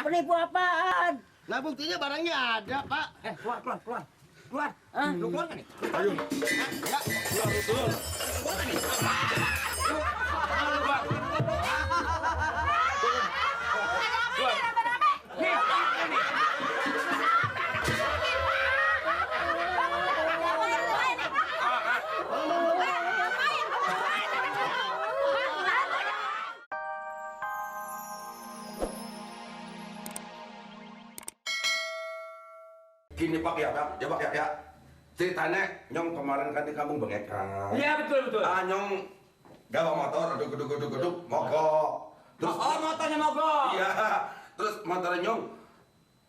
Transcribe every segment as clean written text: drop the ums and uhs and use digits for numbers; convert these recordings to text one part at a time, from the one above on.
Penipu apaan? Nah buktinya barangnya ada, Pak. Keluar. Keluar kan nih? Ayo. Ya, keluar betul. Gini Pak ya, Pak ya. Ceritanya Nyong kemarin kan di kampung Bang Eka. Iya betul. Nyong gawa motor, geduk, mogok. Terus motornya mogok. iya, terus motornya Nyong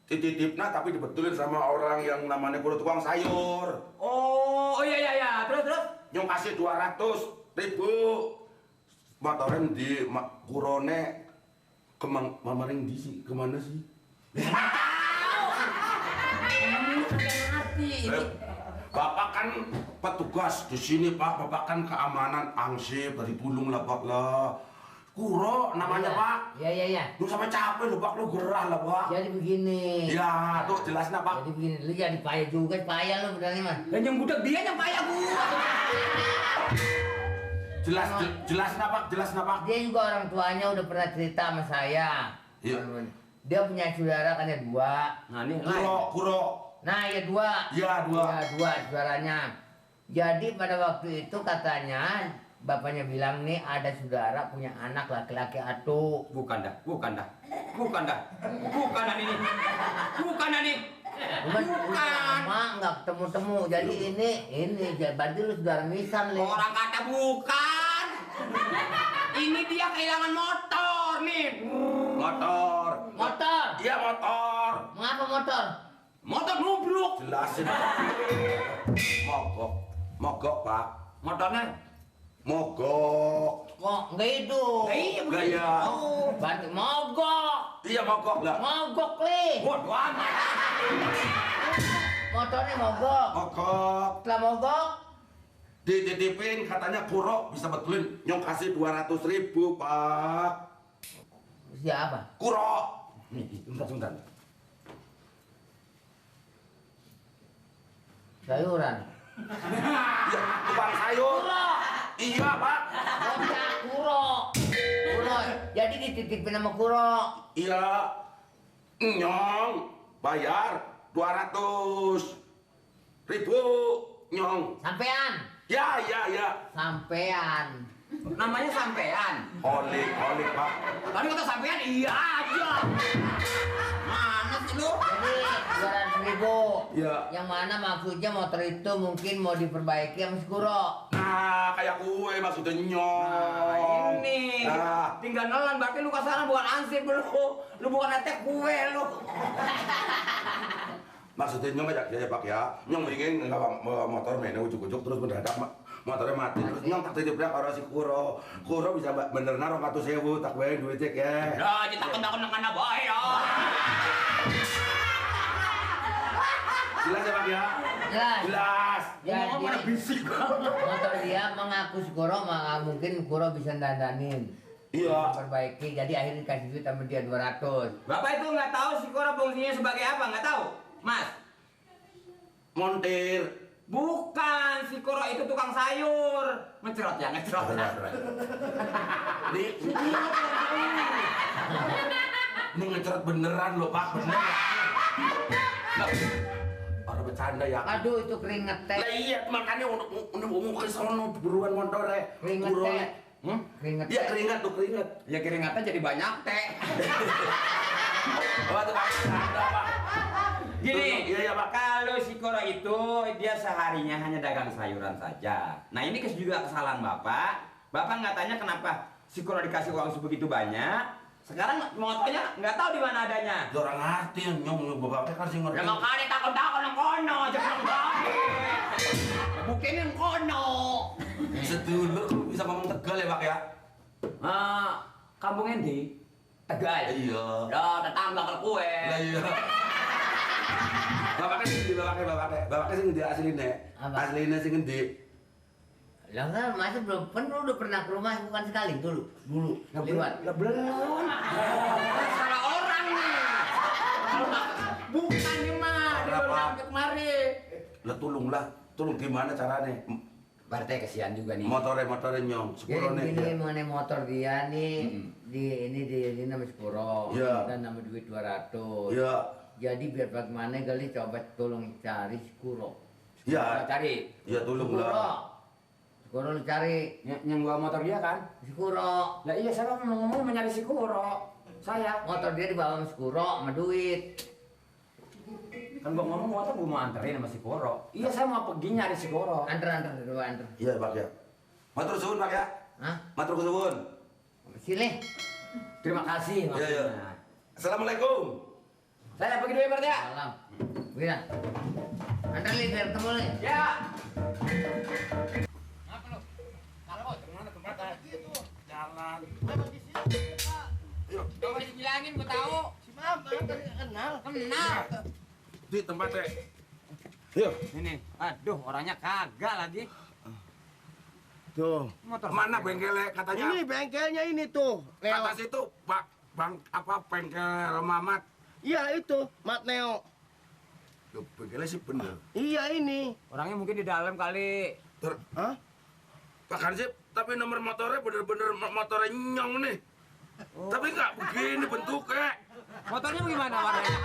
dititipna tapi dibetulin sama orang yang namanya kudu tukang sayur. Oh iya. Terus. Nyong kasih 200.000. Motornya di kurone kemarin di kemana sih? Bapak kan petugas di sini Pak, Bapak kan keamanan angsip dari pulung lah Pak lah. Kuro namanya Pak. Iya. Lu sampai capek lu Pak, lu gerah lah Pak. Jadi begini. Ya, tuh jelasnya Pak. Jadi begini, lu jadi payah juga, payah lu benernya mah. Dan yang budak dia yang payah gua. Jelasnya Pak. Dia juga orang tuanya udah pernah cerita sama saya. Iya. Dia punya saudara kan ya 2. Nah nih, Kuro. Nah ya 2. Iya, 2. Ya 2 saudaranya. Jadi pada waktu itu katanya bapaknya bilang nih ada saudara punya anak laki-laki atu. Bukan dah ini. Bukan lama nggak ketemu. Jadi ini berarti lu saudara misan Le. Orang kata bukan. Ini dia kehilangan motor nih. Motor. Iya, motor. Mengapa motor? Motor nubruk. Jelasin Pak. Mogok Pak. Motornya Mogok. Kok nggak itu? iya Enggak ya. Berarti mogok. Iya mogok lah. Mogok Le. Waduh amat. Motornya mogok. Mogok. Setelah mogok, Dititipin katanya Kuro bisa betulin. Nyong kasih 200.000 Pak. siapa? Kuro. Nih, sebentar. Sayuran. Ya, tukang sayur. Iya Pak. Bocah Kuro. Jadi dititipin sama Kuro. Iya. Nyong bayar 200.000 Nyong. Sampean. Ya. Sampean. Namanya sampean. Holik Pak. Tadi kata sampean iya aja. Mana sih lu? Jadi 200.000. Iya. Yang mana maksudnya motor itu mungkin mau diperbaiki sama si Kuro. Nah, kayak kue maksudnya Nyong. Ini Nah. tinggal nelan berarti lu kesana bukan ansip lu bukan netek kue lu. Maksudnya Nyong kayak ya Pak ya. Nyong ingin bawa motor mainnya ujuk-ujuk terus mendadak motornya mati. Terus Nyong tak titipnya karo si Kuro. Kuro bisa bener naro 400.000 tak wae duit cek ya. Lah, kita kena bae ya. Jelas ya Pak ya? Jelas. Ngomong mana Jadi bisik. motor dia mengaku si Kuro, maka mungkin Kuro bisa dandanin. Iya. Perbaiki, jadi akhirnya dikasih duit sama dia 200. Bapak itu nggak tahu si Kora fungsinya sebagai apa, nggak tahu, Mas? Montir. Bukan, si Koro itu tukang sayur. Ngecerot. Ini ngeceret beneran loh Pak, bener. Orang bercanda ya. Aduh itu keringet teh. Lah iya, makanya udah mau ke sono buruan motornya. Keringet teh. Keringet Iya teh. keringat tuh keringat. Ya keringatnya jadi banyak teh. Oh tuh Pak, bercanda Pak. Gini, Iya Pak. kalau si Koro itu dia seharinya hanya dagang sayuran saja. Nah ini juga kesalahan Bapak. Bapak nggak tanya kenapa si Koro dikasih uang sebegitu banyak. Sekarang motornya nggak tahu di mana adanya. Dia orang ngerti, Nyong bapaknya kan sih ngerti. Ya makanya takut-takut yang kono, jangan balik. Mungkin yang kono. Sedulur bisa ngomong Tegal ya Pak ya? Kampung endi? Tegal. Iya. Ya tetangga ke kue. Lah iya. Bapaknya sih bapaknya sih ngendi aslinya. Apa? Aslinya sih ngendi. Lah kan masa belum udah pernah ke rumah bukan sekali dulu lewat. Lah belum. Salah orang nih. Bukan nih mah, dia baru sampai kemari. Lah tolong gimana caranya? Berarti kesian juga nih. Motornya nyong, sepuro Jadi nih. ini mengenai motor dia nih, di nama Sepuro, Iya. dan nama duit 200. Iya. Jadi biar bagaimana kali coba tolong cari Sekuro. Iya. Cari. Ya tolong Sekuro. lah. Sekuro lu cari. Yang bawa motor dia kan? Sekuro. Lah iya saya ngomong mencari si Kuro. Saya. Motor dia dibawa sama Sekuro sama duit. Kan gua ngomong motor gua mau anterin sama si Kuro. Iya saya mau pergi nyari si Kuro. Anter dua anter. Iya Pak ya. Matur suwun Pak ya. Hah? Matur suwun. Sini. Terima kasih Iya iya. maksudnya. Assalamualaikum. Saya pergi dulu ya Pak ya. Salam. Wira. Anter li biar ketemu nih. Ya. Apa lu? Kalau kemana tempat tadi itu? Jalan. Ayo. Coba dibilangin gua tahu. Si Mama tadi kenal. Kenal. Di tempatnya. Yuk. Ini. Aduh orangnya kagak lagi. Tuh. Motor Mana bengkelnya katanya? Ini bengkelnya ini tuh. Kata Lewat. situ Pak Bang apa bengkel Mamat. Iya itu, Mat Neo. Loh, bengkelnya sih bener. Iya ini. Orangnya mungkin di dalam kali. Hah? Pak Hansip, tapi nomor motornya bener-bener motornya nyong nih. Tapi nggak begini bentuknya. Motornya bagaimana warnanya?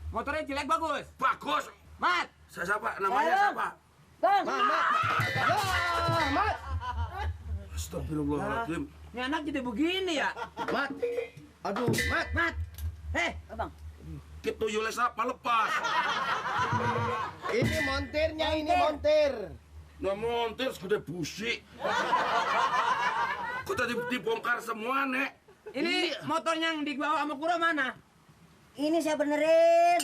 Motornya jelek bagus. Bagus. Mat. Saya siapa? Namanya siapa? Mat. Ya, Mat. Astagfirullahaladzim. Ini anak jadi begini ya. Mat. Aduh, Mat. Mat. Abang. Kita yules apa lepas? Ini montirnya ini montir. Nah montir segede busi. Kok tadi dibongkar semua, Nek? Ini motornya yang dibawa sama Kuro mana? Ini saya benerin.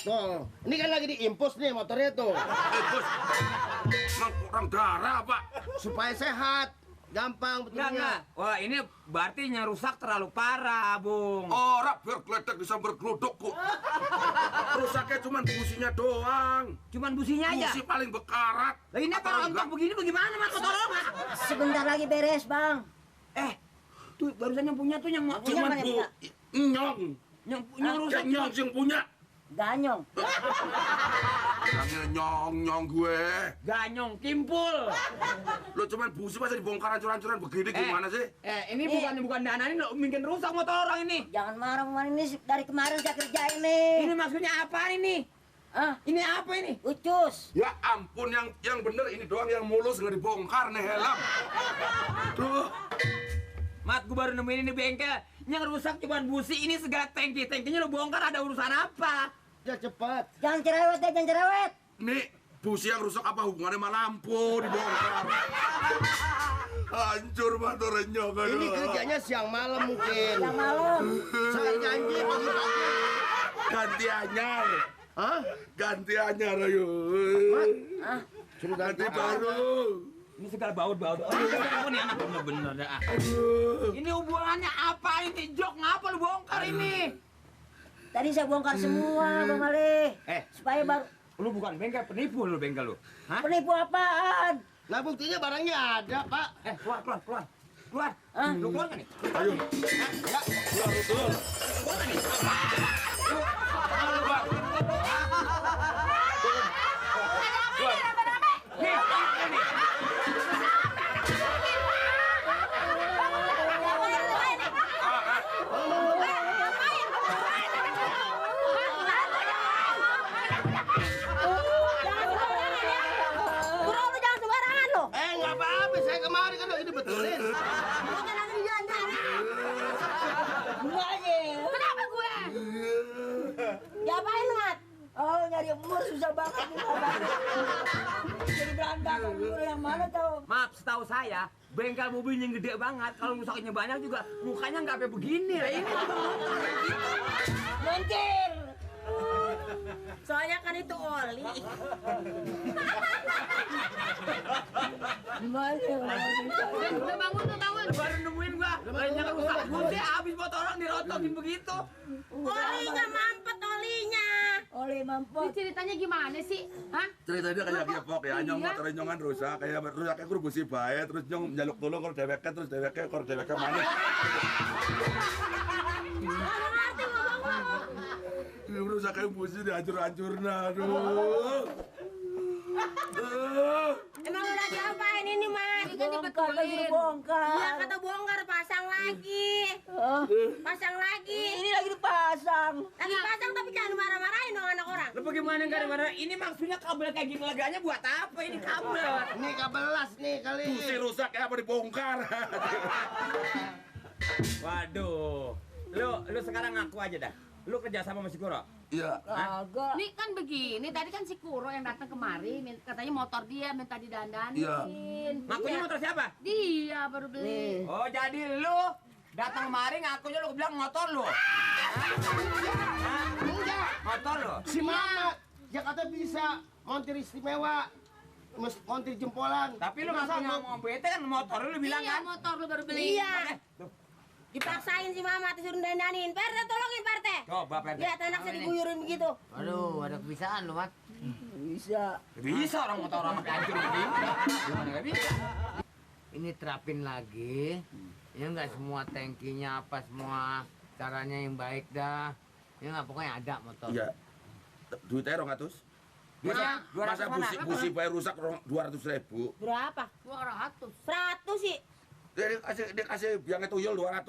Tuh, ini kan lagi diimpus nih motornya tuh. Bos. Emang kurang darah, Pak. Supaya sehat. Gampang Enggak. betulnya. Wah, ini berarti yang rusak terlalu parah, Bung. Orang biar gledek disambar geluduk kok. Rusaknya cuma businya doang. Cuman businya aja. Busi paling bekarat. Lah ini Atau kalau enggak? untuk begini bagaimana, Mas? Tolong, Mas. Sebentar lagi beres, Bang. Tuh barusan yang punya tuh yang Punya Cuman mana bu, punya? nyong. yang punya rusak. Yang nyong yang punya. Ganyong. Bilangnya nyong gue. Ganyong kimpul. Lo cuman busi masa dibongkar hancur-hancuran begini gimana sih? Ini bukan dana ini lo bikin rusak motor orang ini. Jangan marah kemarin ini dari kemarin saya kerjain nih. Ini maksudnya apa ini? Ah, Ini apa ini? ucus. Ya ampun yang bener ini doang yang mulus nggak dibongkar nih helm. Tuh. Mat, gue baru nemuin ini bengkel. Yang rusak cuman busi, ini segala tangki-tangkinya lo bongkar, ada urusan apa? Ya cepat. Jangan cerewet deh, jangan cerewet. Nih busi yang rusak apa hubungannya sama lampu dibongkar? Hancur motornya nyong. aduh. Ini kerjanya siang malam mungkin. Yang malam. Saya janji pagi-pagi. Ganti anyar. Hah? Ganti anyar ayo. Ah, Suruh Ganti ganti baru. Ini segala baut-baut. Oh, ini anak bener-bener dah. Ini hubungannya apa ini? Jok, ngapa lu bongkar ini? tadi saya bongkar semua, Bang Ali. Supaya baru Lu bukan bengkel, penipu lu bengkel lu. Hah? penipu apaan? Nah buktinya barangnya ada, Pak. Keluar. Keluar. Hah? Lu keluar kan nih? Ayo. Keluar betul. Keluar kan nih? Bro, lu jangan sembarangan lo. Nggak apa-apa. Saya kemarin kan ini betulin. Kenapa gue? Diapain, Mat? Oh, nyari umur susah banget nih, Bang. Jadi berantakan umur yang mana tau? Maaf, setahu saya, bengkel mobil yang gede banget. Kalau rusaknya banyak juga, mukanya nggak sampai begini. Lah ini Montir. Soalnya kan itu oli. Gimana? Udah bangun. baru nemuin gua. Lainnya rusak. Gua habis motor orang dirotokin begitu. Olinya mampet olinya. Oli Ini mampet. ceritanya gimana sih? Hah? Ceritanya kayak gepok ya, nyong Iya. motor nyongan rusak, kayak rusaknya kudu busi bae, terus nyong njaluk tolong kalau deweknya, terus deweknya manis. Nggak ngerti ngomong Ini merusak emosi dihancur-hancur nah, aduh. Emang lu lagi apain ini, Mas? Ini kan Bongkar, lagi dibetulin. dibongkar. Iya, kata bongkar, pasang lagi. Pasang lagi. Ini lagi dipasang. Lagi pasang tapi jangan marah-marahin dong anak orang. Lu bagaimana enggak ada mana? Ini maksudnya kabel kayak gini leganya buat apa ini kabel? Ini kabel las nih kali. Busi rusak ya apa dibongkar. Waduh. Lu sekarang ngaku aja dah. Lu kerja sama si Kuro? Iya. Kagak. Nih kan begini, tadi kan si Kuro yang datang kemari, katanya motor dia minta didandanin. Iya. Ngakunya motor siapa? Dia baru beli. Oh, jadi lu datang kemari ngakunya lu bilang motor lu. Enggak. Motor lu. Si Mamat Jakarta bisa montir istimewa. Montir jempolan. Tapi lu masa ngomong bete kan motor lu bilang Iya, kan? motor lu baru beli. Iya. Dipaksain si Mama disuruh dandanin. Perte tolongin Perte. Coba Perte. Lihat anak saya diguyurin begitu. Aduh, ada kebiasaan lu, Mat. Bisa. Bisa orang motor orang sampai hancur begini. Gimana nggak bisa? Ini terapin lagi. Ya nggak semua tangkinya apa semua caranya yang baik dah. Ya nggak pokoknya ada motor. Iya. Duitnya 200. Duitnya 200 Masa mana? busi bayar rusak 200.000. Berapa? 200. 100 sih. Dia kasih biangnya tuyul 200.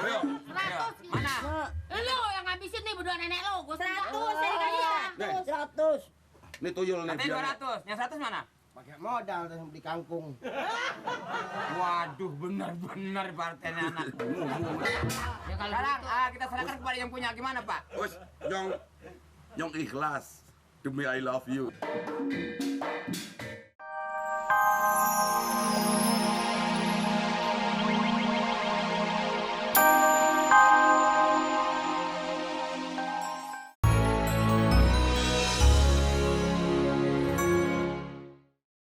Ayo. 100. Mana? Lu yang ngabisin nih berdua nenek lu. Gua 100 senang. saya dikasih Nih. 100. 100. Ini tuyul nih Katanya biangnya. 200. Yang 100 mana? Pakai modal tuh di kangkung. Waduh, benar-benar partainya anak. Ya kalau Sekarang gitu, kita serahkan kepada yang punya gimana, Pak? Wes, Nyong ikhlas demi I love you.